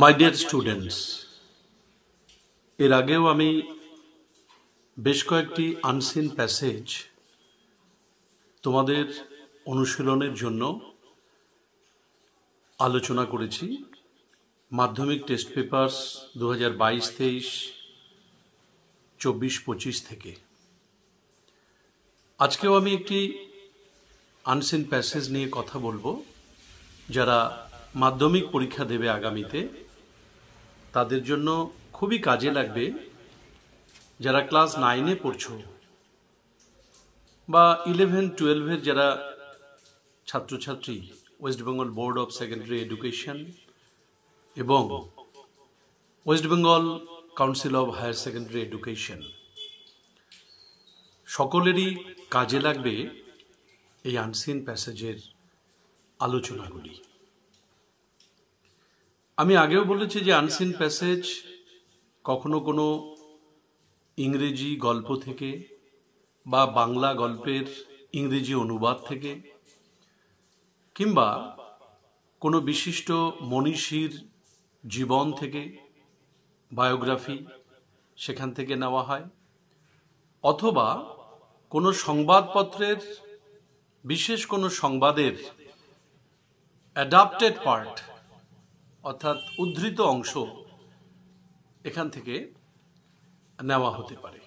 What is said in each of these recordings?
My dear students, এর আগেও আমি বেশ কয়েকটি আনসিন প্যাসেজ তোমাদের অনুশীলনের জন্য আলোচনা করেছি। মাধ্যমিক টেস্ট পেপারস 2022-23, 24-25 থেকে। আজকেও আমি একটি আনসিন প্যাসেজ নিয়ে কথা বলবো। যারা মাধ্যমিক পরীক্ষা দেবে আগামীতে, তাদের জন্য খুবই কাজে লাগবে। যারা ক্লাস 9-এ পড়ছো বা 11-12-এর যারা ছাত্রছাত্রী, west Bengal board of secondary education এবং west Bengal council of higher secondary education, সকলেরই কাজে লাগবে এই আনসিন প্যাসেজের আলোচনাগুলি। আমি আগেও বলেছি যে আনসিন প্যাসেজ কখনো কোনো ইংরেজি গল্প থেকে বা বাংলা গল্পের ইংরেজি অনুবাদ থেকে কিংবা কোনো বিশিষ্ট মনীষীর জীবন থেকে, বায়োগ্রাফি, সেখান থেকে নেওয়া হয়, অথবা কোনো সংবাদপত্রের বিশেষ কোনো সংবাদের অ্যাডাপ্টেড পার্ট অর্থাৎ উদ্ধৃত অংশ এখান থেকে নেওয়া হতে পারে।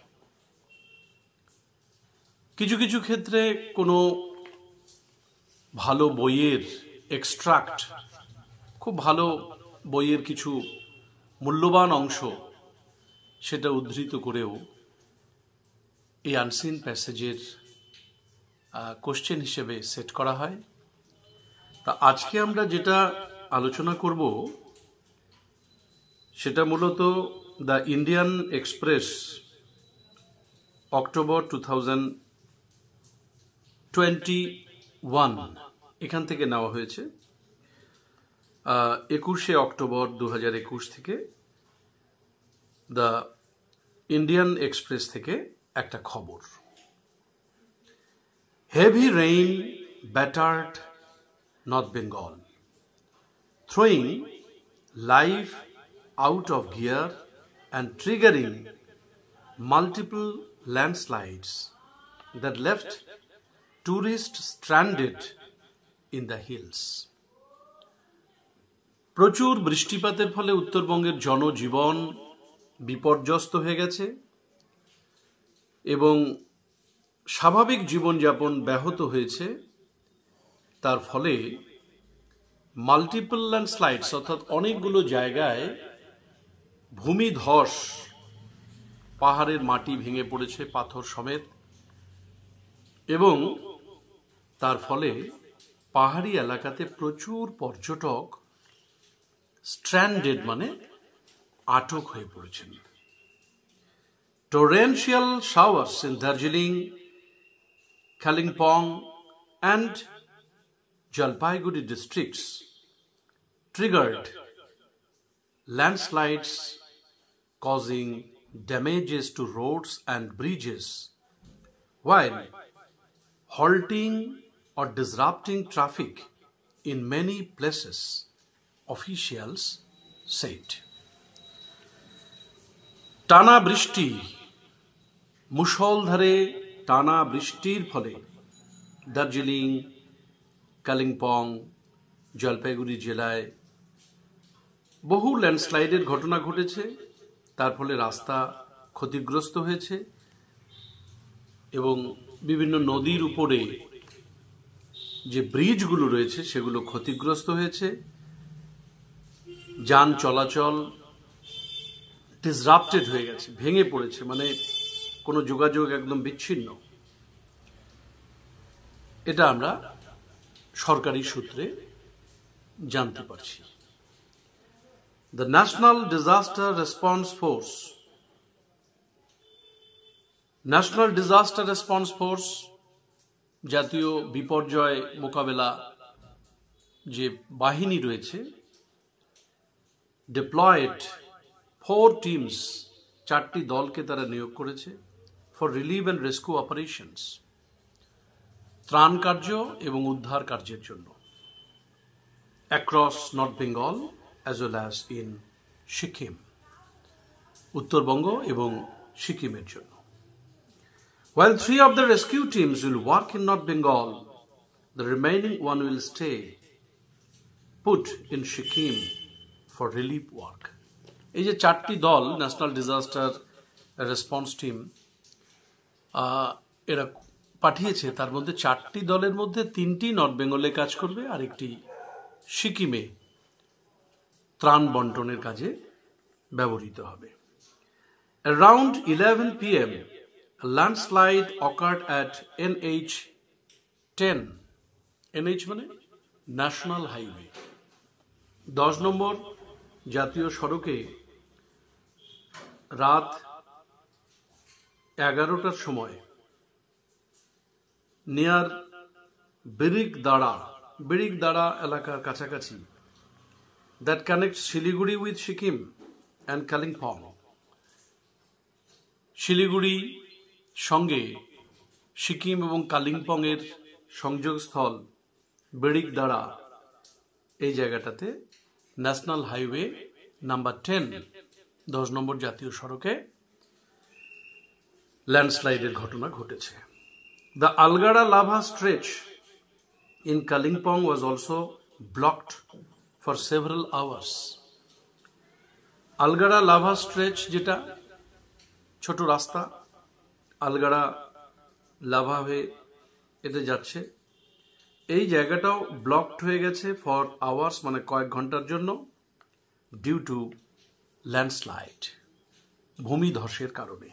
কিছু কিছু ক্ষেত্রে কোনো ভালো বইয়ের এক্সট্রাক্ট, খুব ভালো বইয়ের কিছু মূল্যবান অংশ, সেটা উদ্ধৃত করেও এই আনসিন প্যাসেজের কোশ্চেন হিসেবে সেট করা হয়। তা আজকে আমরা যেটা আলোচনা করব সেটা মূলত দ্য ইন্ডিয়ান এক্সপ্রেস, অক্টোবর 2021 এখান থেকে নেওয়া হয়েছে। 21শে অক্টোবর 2021 থেকে দ্য ইন্ডিয়ান এক্সপ্রেস থেকে একটা খবর। Heavy rain battered north Bengal, throwing life out of gear and triggering multiple landslides that left tourists stranded in the hills. প্রচুর বৃষ্টিপাতের ফলে উত্তরবঙ্গের জনজীবন বিপর্যস্ত হয়ে গেছে এবং স্বাভাবিক জীবনযাপন ব্যাহত হয়েছে। তার ফলে মাল্টিপল ল্যান্ডস্লাইডস অর্থাৎ অনেকগুলো জায়গায় ভূমিধস, পাহাড়ের মাটি ভেঙে পড়েছে পাথর সমেত, এবং তার ফলে পাহাড়ি এলাকাতে প্রচুর পর্যটক স্ট্র্যান্ডেড মানে আটক হয়ে পড়েছেন। Torrential showers in Darjeeling, Kalimpong and Jalpaiguri districts triggered landslides causing damages to roads and bridges, while halting or disrupting traffic in many places, officials said. টানা বৃষ্টি, মুষলধারে টানা বৃষ্টির ফলে দার্জিলিং, কালিম্পং, জলপাইগুড়ি জেলায় বহু ল্যান্ডস্লাইডের ঘটনা ঘটেছে। তার ফলে রাস্তা ক্ষতিগ্রস্ত হয়েছে এবং বিভিন্ন নদীর উপরে যে ব্রিজগুলো রয়েছে সেগুলো ক্ষতিগ্রস্ত হয়েছে। যান চলাচল ডিসরাপ্টেড হয়ে গেছে, ভেঙে পড়েছে, মানে কোনো যোগাযোগ একদম বিচ্ছিন্ন। এটা আমরা সরকারি সূত্রে জানতে পারছি। The National Disaster Response Force, জাতীয় বিপর্যয় মোকাবেলা যে বাহিনী রয়েছে, deployed 4 teams, 4টি দলকে তারা নিয়োগ করেছে for relief and rescue operations, ত্রাণ কার্য এবং উদ্ধার কার্যের জন্য, across North Bengal as well as in Sikkim, Uttarbanga এবং সিকিমের জন্য। While 3 of the rescue teams will work in North Bengal, the remaining one will stay put in Sikkim for relief work. এই যে 4টি দল ন্যাশনাল ডিজাস্টার রেসপন্স টিম এরা পাঠিয়েছে, তার মধ্যে 4টি দলের মধ্যে 3টি নর্থ বেঙ্গলে কাজ করবে আর একটি সিকিমে ত্রাণ বন্টনের কাজে ব্যবহৃত হবে। Around 11 p.m. a landslide occurred at NH10. NH মানে ন্যাশনাল হাইওয়ে 10 নম্বর জাতীয় সড়কে রাত 11টার সময় নিয়ার বিরিকদাড়া এলাকার কাছাকাছি that connects Siliguri with Sikkim and Kalimpong. Siliguri সঙ্গে সিকিম এবং কালিম্পং এর সংযোগস্থল বিরিকদাড়া, এই জায়গাটাতে ন্যাশনাল হাইওয়ে নাম্বার 10 নম্বর জাতীয় সড়কে ল্যান্ডস্লাইডের ঘটনা ঘটেছে। The Algara lava stretch in Kalimpong was also blocked for several hours. Algarah Lava stretch যেটা ছোট রাস্তা, আলগাড়া লাভা হয়ে এতে যাচ্ছে, এই জায়গাটাও ব্লকড হয়ে গেছে ফর আওয়ার্স মানে কয়েক ঘন্টার জন্য ডিউ টু ল্যান্ডস্লাইড, ভূমিধসের কারণে।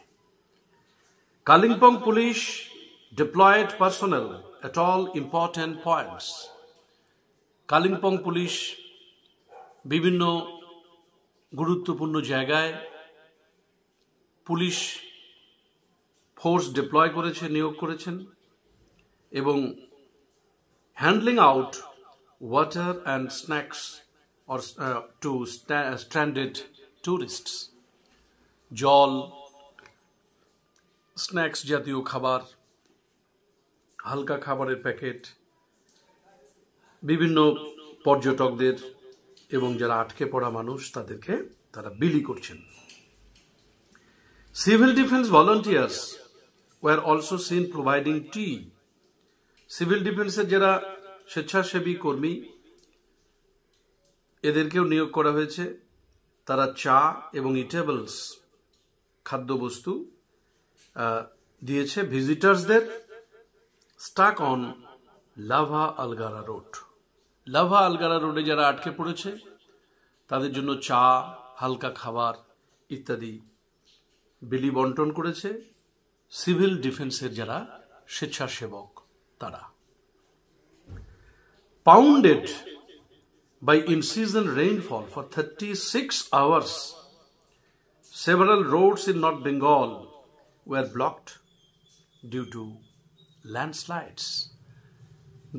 Kalimpong police deployed personnel at all important points. Kalimpong police বিভিন্ন গুরুত্বপূর্ণ জায়গায় পুলিশ ফোর্স ডিপ্লয় করেছে, নিয়োগ করেছেন এবং handling out water and snacks or to stranded tourists, জল, স্ন্যাক্স জাতীয় খাবার, হালকা খাবারের প্যাকেট বিভিন্ন পর্যটকদের এবং যারা আটকে পড়া মানুষ তাদেরকে তারা বিলি করছেন। Civil defence volunteers were also seen providing tea. Civil ডিফেন্সের যারা স্বেচ্ছাসেবী কর্মী এদেরকেও নিয়োগ করা হয়েছে, তারা চা এবং ইটেবলস খাদ্যবস্তু দিয়েছে ভিজিটার্সদের stuck on Lava Algarah road. Lava Algarah রোডে যারা আটকে পড়েছে তাদের জন্য চা, হালকা খাবার ইত্যাদি বিলি বন্টন করেছে সিভিল ডিফেন্সের যারা স্বেচ্ছাসেবক তারা। Pounded by in-season rainfall for 36 hours, several roads in North Bengal were blocked due to landslides.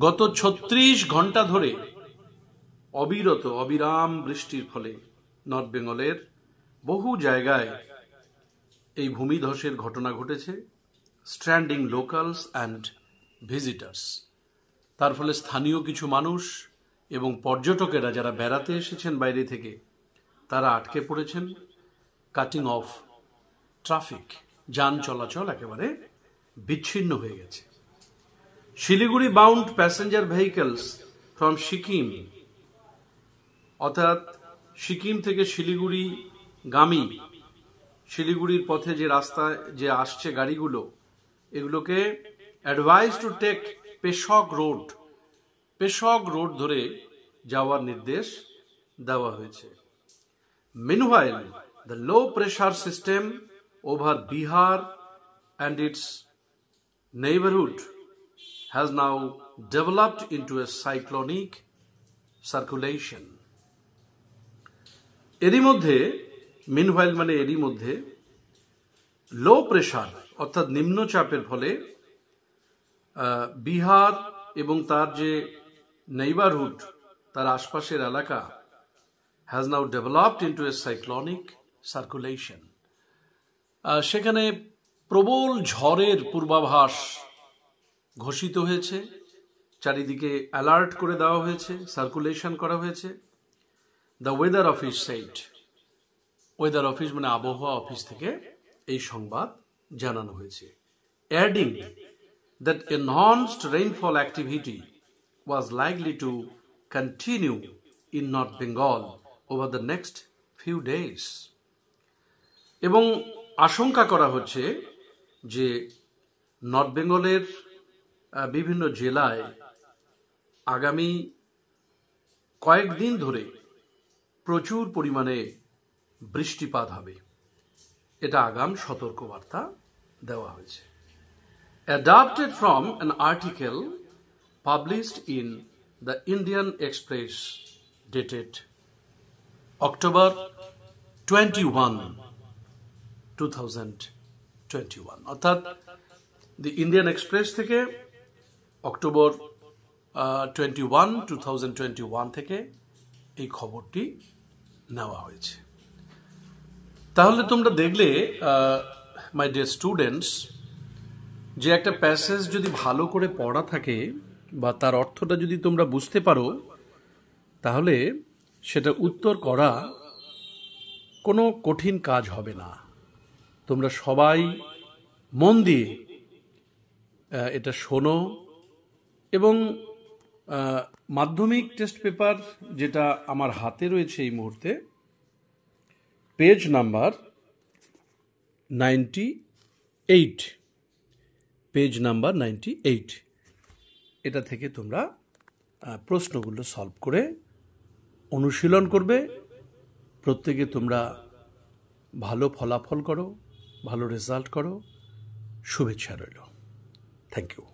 গত 36 ঘন্টা ধরে অবিরাম বৃষ্টির ফলে নর্থ বেঙ্গলের বহু জায়গায় এই ভূমিধসের ঘটনা ঘটেছে। স্ট্র্যান্ডিং লোকালস অ্যান্ড ভিজিটার্স, তার ফলে স্থানীয় কিছু মানুষ এবং পর্যটকেরা যারা বেড়াতে এসেছেন বাইরে থেকে তারা আটকে পড়েছেন। কাটিং অফ ট্রাফিক, যান চলাচল একেবারে বিচ্ছিন্ন হয়ে গেছে। Siliguri bound passenger vehicles from Sikkim, অর্থাৎ সিকিম থেকে শিলিগুড়ি গামী, শিলিগুড়ির পথে যে রাস্তায় যে আসছে গাড়িগুলো, এগুলোকে অ্যাডভাইজ টু টেক পেশক রোড ধরে যাওয়ার নির্দেশ দেওয়া হয়েছে। Meanwhile the low pressure system over Bihar and its neighbourhood has now developed into a cyclonic circulation. এরই মধ্যে, মিনওয়াইল মানে এরই মধ্যে, লো প্রেশার অর্থাৎ নিম্নচাপের ফলে বিহার এবং তার যে নেইবারহুড, তার আশপাশের এলাকা has now developed into a cyclonic circulation. সেখানে প্রবল ঝড়ের পূর্বাভাস ঘোষিত হয়েছে, চারিদিকে অ্যালার্ট করে দেওয়া হয়েছে, সার্কুলেশন করা হয়েছে। The weather office said, weather office মানে আবহাওয়া অফিস থেকে এই সংবাদ জানানো হয়েছে, adding that enhanced rainfall activity was likely to continue in North Bengal over the next few days. এবং আশঙ্কা করা হচ্ছে যে নর্থ বেঙ্গলের বিভিন্ন জেলায় আগামী কয়েকদিন ধরে প্রচুর পরিমাণে বৃষ্টিপাত হবে, এটা আগাম সতর্কবার্তা দেওয়া হয়েছে। Adapted from an article published in the Indian Express dated October 21, 2021, অর্থাৎ দি ইন্ডিয়ান এক্সপ্রেস থেকে অক্টোবর 21, 2021 থেকে এই খবরটি নেওয়া হয়েছে। তাহলে তোমরা দেখলে মাই ডিয়ার স্টুডেন্টস, যে একটা প্যাসেজ যদি ভালো করে পড়া থাকে বা তার অর্থটা যদি তোমরা বুঝতে পারো, তাহলে সেটা উত্তর করা কোনো কঠিন কাজ হবে না। তোমরা সবাই মন দিয়ে এটা শোনো এবং মাধ্যমিক টেস্ট পেপার যেটা আমার হাতে রয়েছে এই মুহূর্তে, পেজ নাম্বার 98, পেজ নাম্বার 98, এটা থেকে তোমরা প্রশ্নগুলো সলভ করে অনুশীলন করবে। প্রত্যেকে তোমরা ভালো ফলাফল করো, ভালো রেজাল্ট করো, শুভেচ্ছা রইল। Thank you.